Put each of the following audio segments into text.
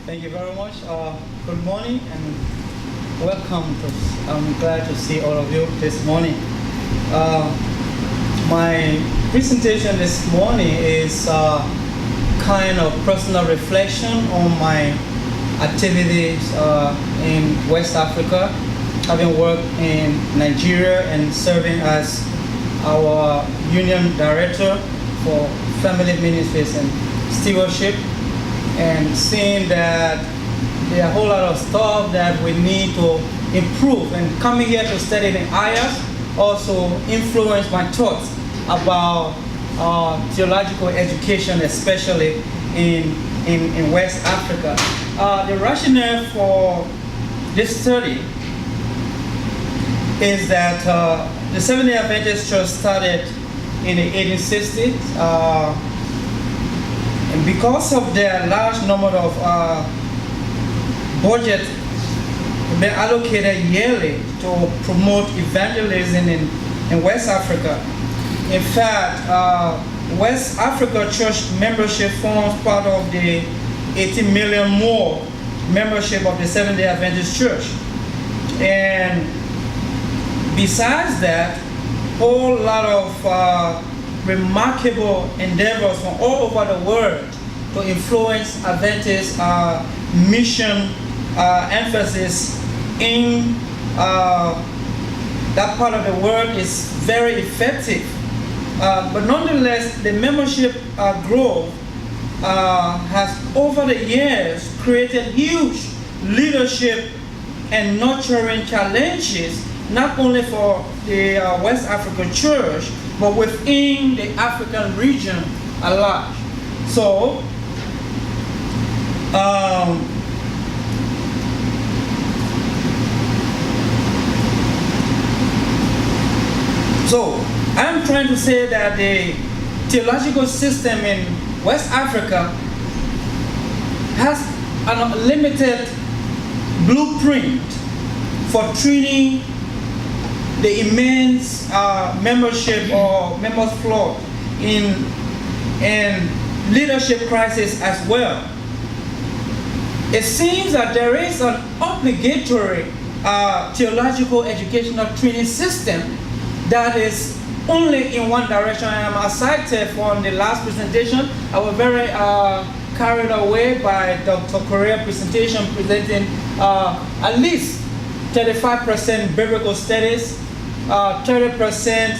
Thank you very much. Good morning and welcome. I'm glad to see all of you this morning. My presentation this morning is kind of personal reflection on my activities in West Africa, having worked in Nigeria and serving as our union director for family ministries and stewardship, and seeing that there are a whole lot of stuff that we need to improve. And coming here to study the IAS also influenced my thoughts about theological education, especially in West Africa. The rationale for this study is that the Seventh-day Adventist Church started in the 1860s. And because of their large number of budget being allocated yearly to promote evangelism in West Africa. In fact, West Africa church membership forms part of the 18 million more membership of the Seventh-day Adventist Church. And besides that, whole lot of remarkable endeavors from all over the world to influence Adventist mission emphasis in that part of the world is very effective. But nonetheless, the membership growth has over the years created huge leadership and nurturing challenges, not only for the West African Church, but within the African region at large. So, I'm trying to say that the theological system in West Africa has an unlimited blueprint for treating the immense membership or members flow in leadership crisis as well. It seems that there is an obligatory theological educational training system that is only in one direction. And as cited from the last presentation, I was very carried away by Dr. Korea's presentation, presenting at least 35% biblical studies, 30%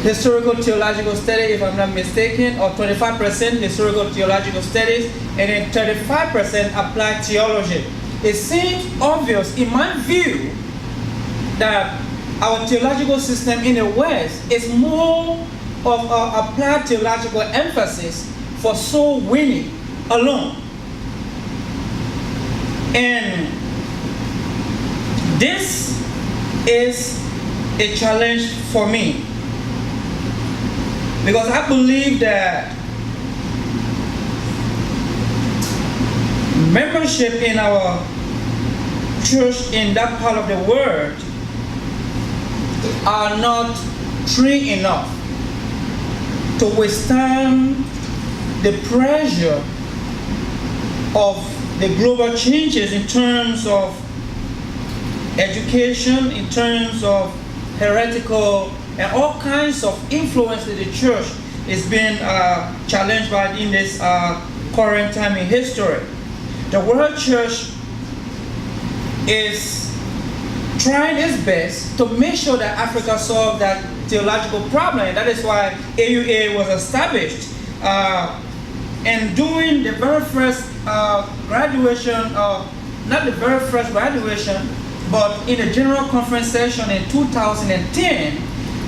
historical theological study, if I'm not mistaken, or 25% historical theological studies, and then 35% applied theology. It seems obvious, in my view, that our theological system in the West is more of an applied theological emphasis for soul winning alone. And this is a challenge for me, because I believe that membership in our church in that part of the world are not trained enough to withstand the pressure of the global changes in terms of education, in terms of heretical and all kinds of influence that the church is being challenged by in this current time in history. The world church is trying its best to make sure that Africa solves that theological problem. And that is why AUA was established. And during the very first graduation, not the very first graduation, but in the General Conference session in 2010,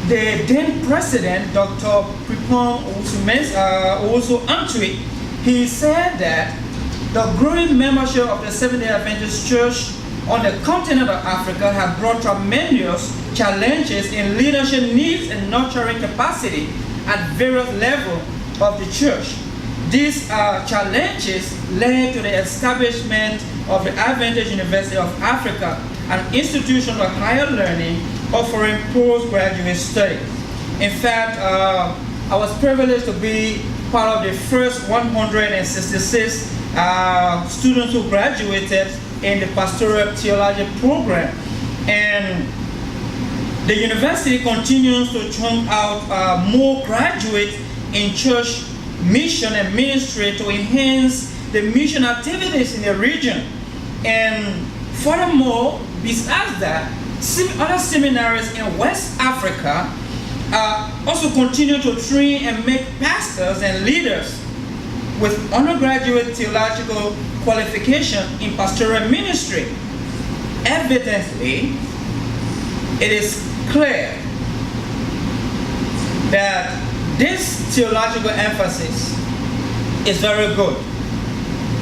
the then President, Dr. Pripon Owusu Antwi, he said that the growing membership of the Seventh-day Adventist Church on the continent of Africa have brought tremendous challenges in leadership needs and nurturing capacity at various levels of the church. These challenges led to the establishment of the Adventist University of Africa, an institution of higher learning offering postgraduate studies. In fact, I was privileged to be part of the first 166 students who graduated in the pastoral theology program. And the university continues to churn out more graduates in church mission and ministry to enhance the mission activities in the region. And furthermore, besides that, other seminaries in West Africa also continue to train and make pastors and leaders with undergraduate theological qualification in pastoral ministry. Evidently, it is clear that this theological emphasis is very good.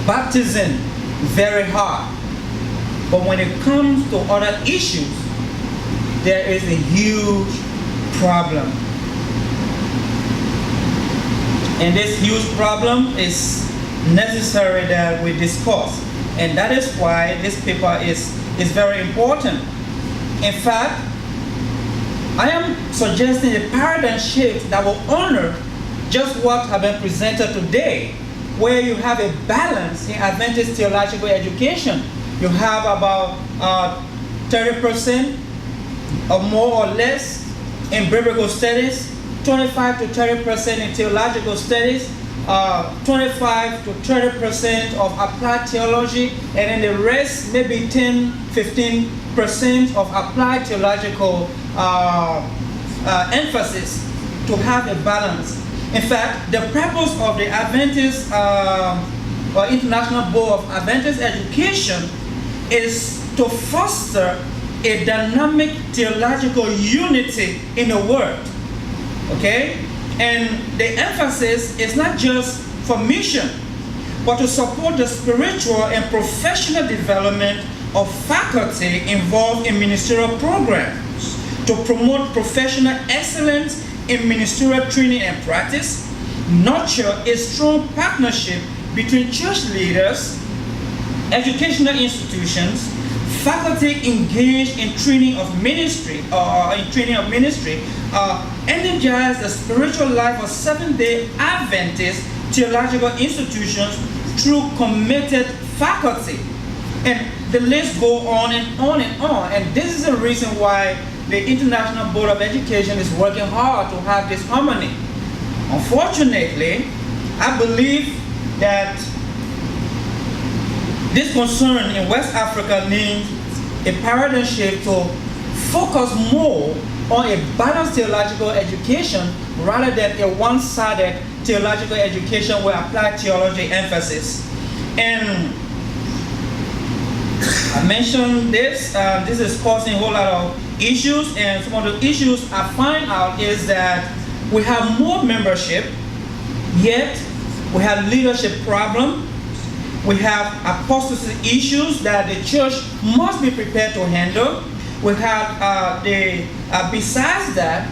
Baptism, very hard. But when it comes to other issues, there is a huge problem. And this huge problem is necessary that we discuss. And that is why this paper is very important. In fact, I am suggesting a paradigm shift that will honor just what has been presented today, where you have a balance in Adventist theological education. You have about 30% or more or less in biblical studies, 25 to 30% in theological studies, 25 to 30% of applied theology, and then the rest, maybe 10, 15% of applied theological emphasis, to have a balance. In fact, the purpose of the Adventist or International Board of Adventist Education is to foster a dynamic theological unity in the world. Okay? And the emphasis is not just for mission, but to support the spiritual and professional development of faculty involved in ministerial programs, to promote professional excellence in ministerial training and practice, nurture a strong partnership between church leaders, educational institutions, faculty engaged in training of ministry, energize the spiritual life of Seventh-day Adventist theological institutions through committed faculty. And the list goes on and on and on. And this is the reason why the International Board of Education is working hard to have this harmony. Unfortunately, I believe that this concern in West Africa needs a paradigm shift to focus more on a balanced theological education rather than a one-sided theological education with applied theology emphasis. And I mentioned this, this is causing a whole lot of issues, and some of the issues I find out is that we have more membership, yet we have leadership problem. We have apostasy issues that the church must be prepared to handle. We have besides that,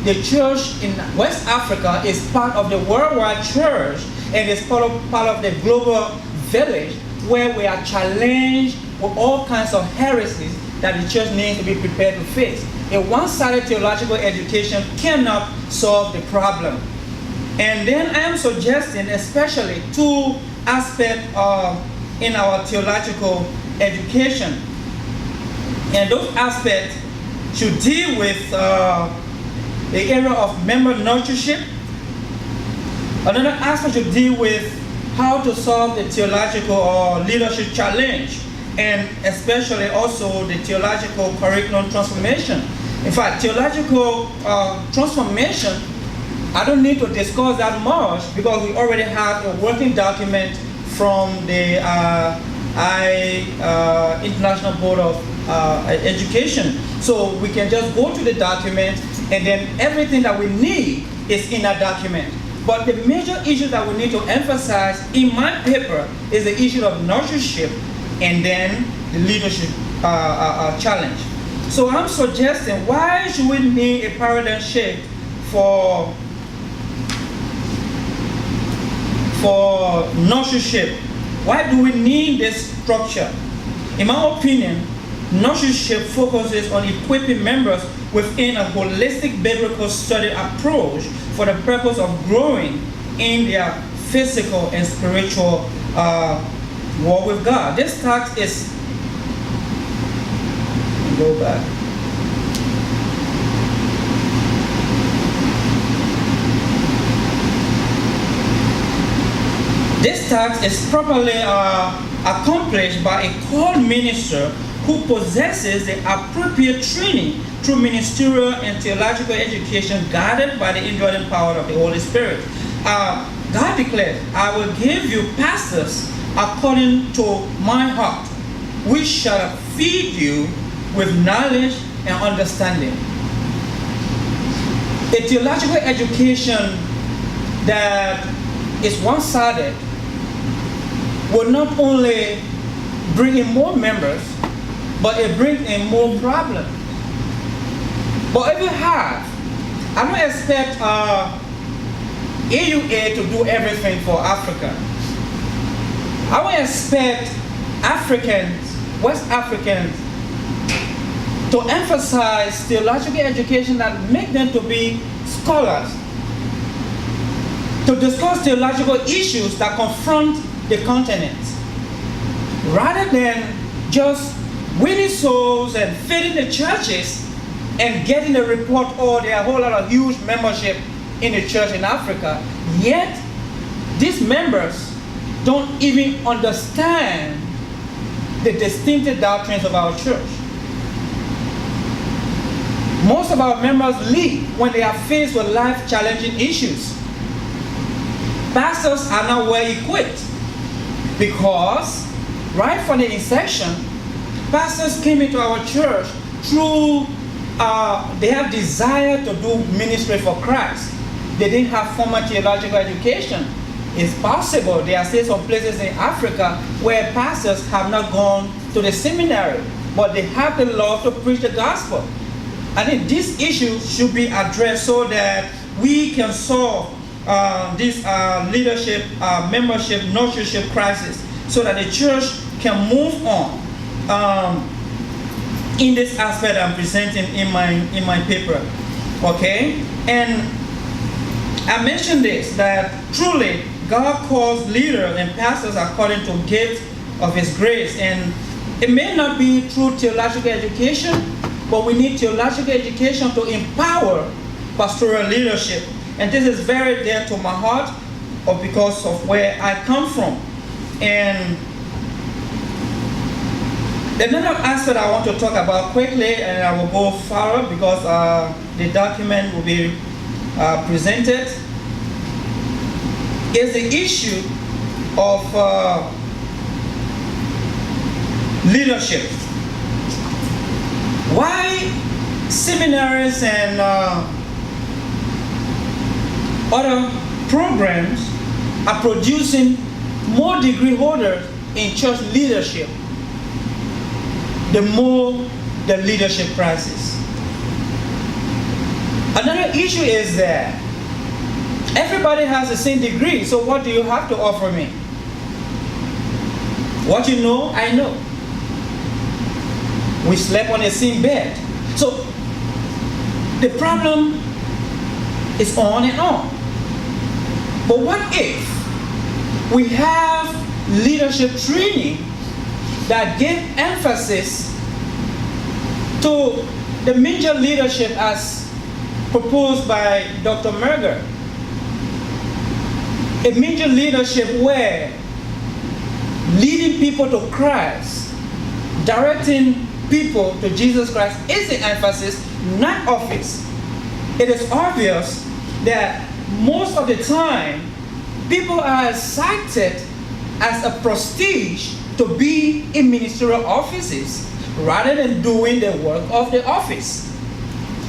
the church in West Africa is part of the worldwide church and is part of the global village where we are challenged with all kinds of heresies that the church needs to be prepared to face. A one-sided theological education cannot solve the problem. And then I am suggesting especially two aspects in our theological education. And those aspects should deal with the area of member nurtureship. Another aspect should deal with how to solve the theological or leadership challenge, and especially also the theological curriculum transformation. In fact, theological transformation, I don't need to discuss that much because we already have a working document from the International Board of Education. So we can just go to the document and then everything that we need is in that document. But the major issue that we need to emphasize in my paper is the issue of nurtureship and then the leadership challenge. So I'm suggesting, why should we need a paradigm shift for nurtureship? Why do we need this structure? In my opinion, nurtureship focuses on equipping members within a holistic biblical study approach for the purpose of growing in their physical and spiritual walk with God. This task is, go back. This task is properly accomplished by a called minister who possesses the appropriate training through ministerial and theological education guided by the indwelling power of the Holy Spirit. God declared, I will give you pastors according to my heart, which shall feed you with knowledge and understanding. A theological education that is one-sided will not only bring in more members, but it brings in more problems. But if you have, I don't expect AUA to do everything for Africa. I would expect Africans, West Africans, to emphasize theological education that make them to be scholars, to discuss theological issues that confront the continent, rather than just winning souls and filling the churches and getting a report, or there are a whole lot of huge membership in the church in Africa. Yet, these members don't even understand the distinctive doctrines of our church. Most of our members leave when they are faced with life-challenging issues. Pastors are not well equipped because right from the inception, pastors came into our church through their desire to do ministry for Christ. They didn't have formal theological education. It's possible there are still some places in Africa where pastors have not gone to the seminary, but they have the love to preach the gospel. I think this issue should be addressed so that we can solve this leadership, membership, nurtureship crisis, so that the church can move on in this aspect I'm presenting in my paper. Okay? And I mentioned this, that truly God calls leaders and pastors according to gifts of His grace. And it may not be through theological education, but we need theological education to empower pastoral leadership. And this is very dear to my heart, or because of where I come from. And another aspect I want to talk about quickly, and I will go further because the document will be presented, is the issue of leadership. Why seminaries and other programs are producing more degree holders in church leadership, the more the leadership crisis. Another issue is that everybody has the same degree, so what do you have to offer me? What you know, I know. We slept on the same bed. So the problem is on and on. But what if we have leadership training that give emphasis to the major leadership as proposed by Dr. Merger? A major leadership where leading people to Christ, directing people to Jesus Christ is the emphasis, not office. It is obvious that most of the time, people are excited as a prestige to be in ministerial offices rather than doing the work of the office.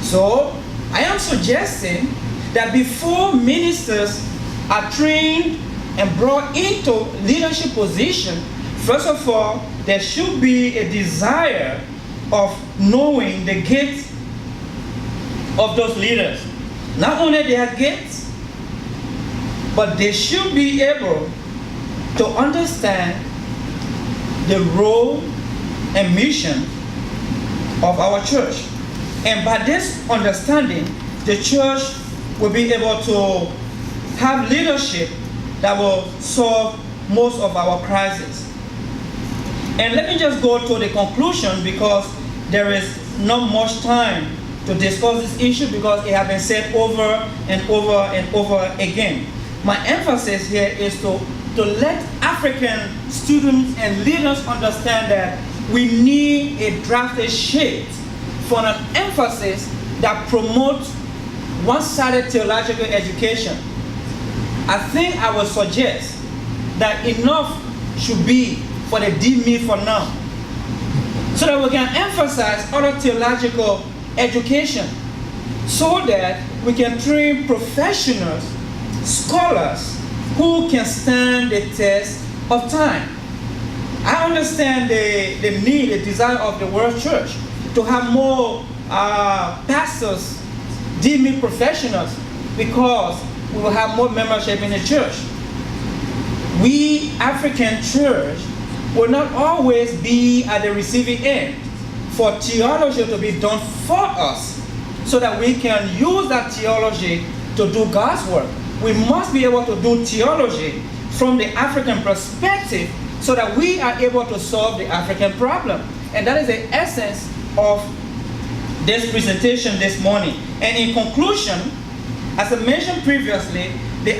So, I am suggesting that before ministers are trained and brought into leadership position, first of all, there should be a desire of knowing the gifts of those leaders. Not only their gifts, but they should be able to understand the role and mission of our church. And by this understanding, the church will be able to have leadership that will solve most of our crises. And let me just go to the conclusion, because there is not much time to discuss this issue, because it has been said over and over and over again. My emphasis here is to let African students and leaders understand that we need a drastic shift from an emphasis that promotes one-sided theological education. I think I would suggest that enough should be for the DME for now, so that we can emphasize other theological education, so that we can train professionals, scholars, who can stand the test of time. I understand the need, the desire of the world church to have more pastors, DME professionals, because we will have more membership in the church. We, African church, will not always be at the receiving end for theology to be done for us, so that we can use that theology to do God's work. We must be able to do theology from the African perspective, so that we are able to solve the African problem. And that is the essence of this presentation this morning. And in conclusion, as I mentioned previously, the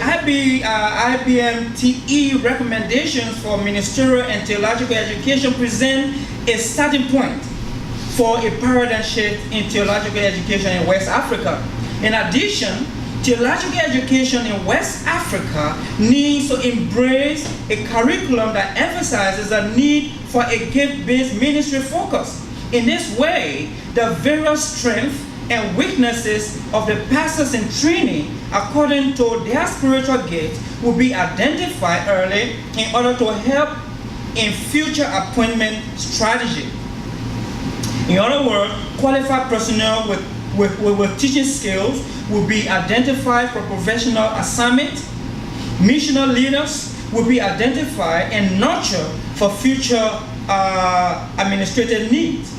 IBMTE recommendations for ministerial and theological education present a starting point for a paradigm shift in theological education in West Africa. In addition, theological education in West Africa needs to embrace a curriculum that emphasizes the need for a gift-based ministry focus. In this way, the various strengths and weaknesses of the pastors in training according to their spiritual gifts will be identified early in order to help in future appointment strategy. In other words, qualified personnel with teaching skills will be identified for professional assignment. Missional leaders will be identified and nurtured for future administrative needs.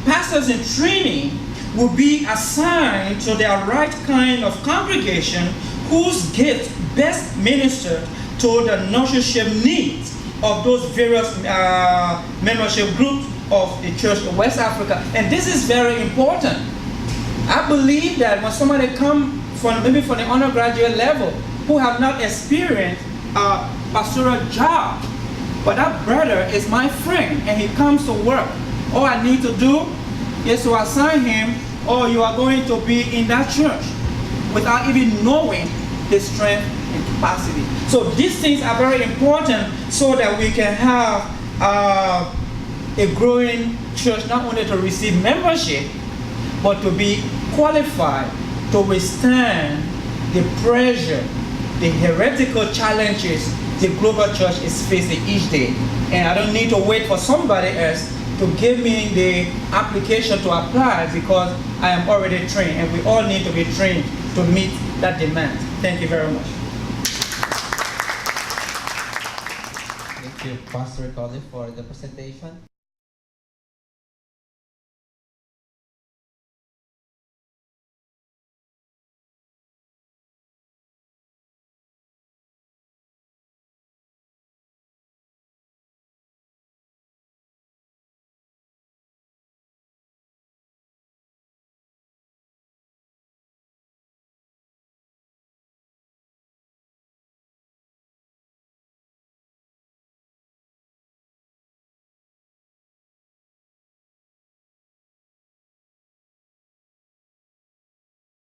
Pastors in training will be assigned to their right kind of congregation whose gift best minister to the nurtureship needs of those various membership groups of the church in West Africa. And this is very important. I believe that when somebody comes from maybe from the undergraduate level who have not experienced a pastoral job, but that brother is my friend and he comes to work, all I need to do is to assign him, or you are going to be in that church, without even knowing the strength and capacity. So these things are very important, so that we can have a growing church, not only to receive membership, but to be qualified to withstand the pressure, the heretical challenges the global church is facing each day. And I don't need to wait for somebody else to give me the application to apply, because I am already trained, and we all need to be trained to meet that demand. Thank you very much. Thank you, Pastor Kollie, for the presentation.